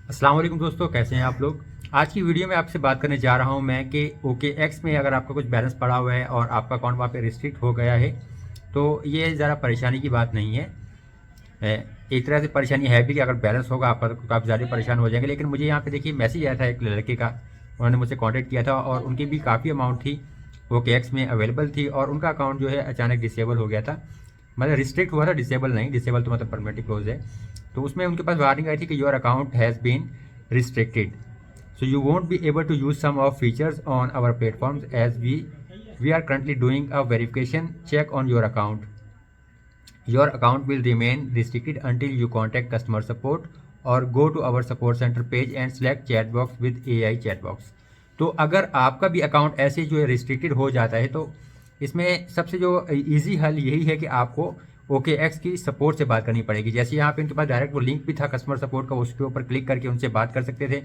अस्सलाम वालेकुम दोस्तों, कैसे हैं आप लोग। आज की वीडियो में आपसे बात करने जा रहा हूं मैं कि OKX में अगर आपका कुछ बैलेंस पड़ा हुआ है और आपका अकाउंट वहां पे रिस्ट्रिक्ट हो गया है तो ये ज़रा परेशानी की बात नहीं है। एक तरह से परेशानी है भी कि अगर बैलेंस होगा आपका तो काफ़ी ज़्यादा परेशान हो जाएंगे। लेकिन मुझे यहाँ पे देखिए मैसेज आया था एक लड़के का, उन्होंने मुझसे कॉन्टैक्ट किया था और उनकी भी काफ़ी अमाउंट थी OKX में अवेलेबल थी और उनका अकाउंट जो है अचानक डिसेबल हो गया था। मतलब रिस्ट्रिक्ट हुआ था, डिसेबल नहीं। डिसेबल तो मतलब परमानेंटली क्लोज है। तो उसमें उनके पास वार्निंग आई थी कि your account has been restricted, so you won't be able to use some of features on our platforms as we are currently doing a verification check on your account. Your account will remain restricted until you contact customer support or go to our support center page and select chat box with AI chat box. तो अगर आपका भी account ऐसे जो है restricted हो जाता है तो इसमें सबसे जो इजी हल यही है कि आपको OKX की सपोर्ट से बात करनी पड़ेगी। जैसे यहाँ पे इनके पास डायरेक्ट वो लिंक भी था कस्टमर सपोर्ट का, उसके ऊपर क्लिक करके उनसे बात कर सकते थे।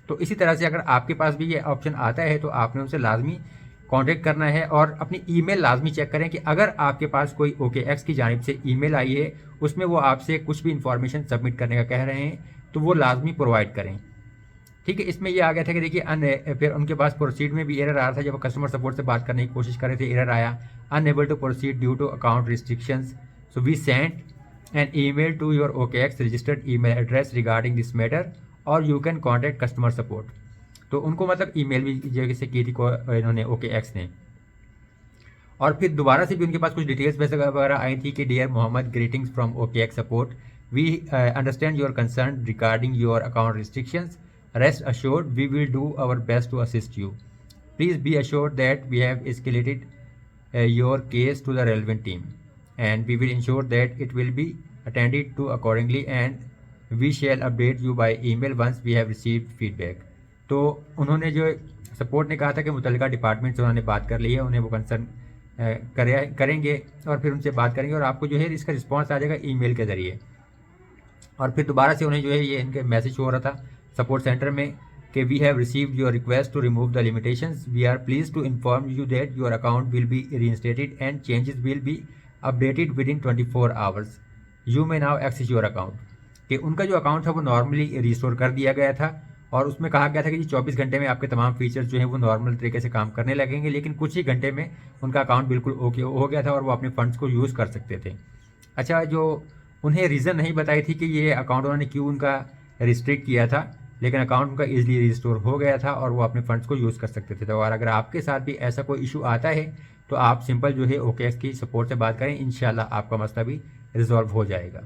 तो इसी तरह से अगर आपके पास भी ये ऑप्शन आता है तो आपने उनसे लाजमी कांटेक्ट करना है और अपनी ईमेल लाजमी चेक करें कि अगर आपके पास कोई OKX की जानिब से ईमेल आई है उसमें वो आपसे कुछ भी इंफॉर्मेशन सबमिट करने का कह रहे हैं तो वो लाजमी प्रोवाइड करें। ठीक है, इसमें ये आ गया था कि देखिए फिर उनके पास प्रोसीड में भी एरर आ रहा था। जब वो कस्टमर सपोर्ट से बात करने की कोशिश कर रहे थे एरर आया, unable to proceed due to account restrictions, so we sent an email to your OKX registered email address regarding this matter और you can contact customer support. तो उनको मतलब ईमेल भी जैसे की थी इन्होंने OKX ने। और फिर दोबारा से भी उनके पास कुछ डिटेल्स वगैरह आई थी कि dear Mohammed, greetings from OKX support, we understand your concern regarding your account restrictions, rest assured we will do our best to assist you. Please be assured that we have escalated your case to the relevant team and we will ensure that it will be attended to accordingly and we shall update you by email once we have received feedback. तो उन्होंने जो support ने कहा था कि मुतल्लिका department से उन्होंने बात कर ली है, उन्हें वो कंसर्न करेंगे और फिर उनसे बात करेंगे और आपको जो है इसका रिस्पॉन्स आ जाएगा ईमेल के ज़रिए। और फिर दोबारा से उन्हें जो है ये इनके मैसेज हो रहा था सपोर्ट सेंटर में कि we have received your request to remove the limitations, we are pleased to inform you that your account will be reinstated and changes will be updated within 24 hours, you may now access your account. कि उनका जो account था वो normally restore कर दिया गया था और उसमें कहा गया था कि 24 घंटे में आपके तमाम फीचर्स जो है वो नॉर्मल तरीके से काम करने लगेंगे। लेकिन कुछ ही घंटे में उनका अकाउंट बिल्कुल ओके हो गया था और वो अपने फंड्स को यूज़ कर सकते थे। अच्छा, जो उन्हें रीज़न नहीं बताई थी कि ये अकाउंट उन्होंने क्यों उनका रिस्ट्रिक्ट किया था, लेकिन अकाउंट उनका इजीली रिस्टोर हो गया था और वो अपने फंड्स को यूज़ कर सकते थे। तो और अगर आपके साथ भी ऐसा कोई इशू आता है तो आप सिंपल जो है OKX की सपोर्ट से बात करें, इंशाल्लाह आपका मसला भी रिजॉल्व हो जाएगा।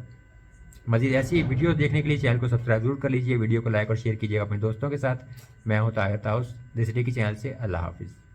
मज़ीद ऐसी वीडियो देखने के लिए चैनल को सब्सक्राइब जरूर कर लीजिए, वीडियो को लाइक और शेयर कीजिएगा अपने दोस्तों के साथ। मैं हूँ ताहिर ताउस, दिस डे की चैनल से। अल्लाह हाफिज़।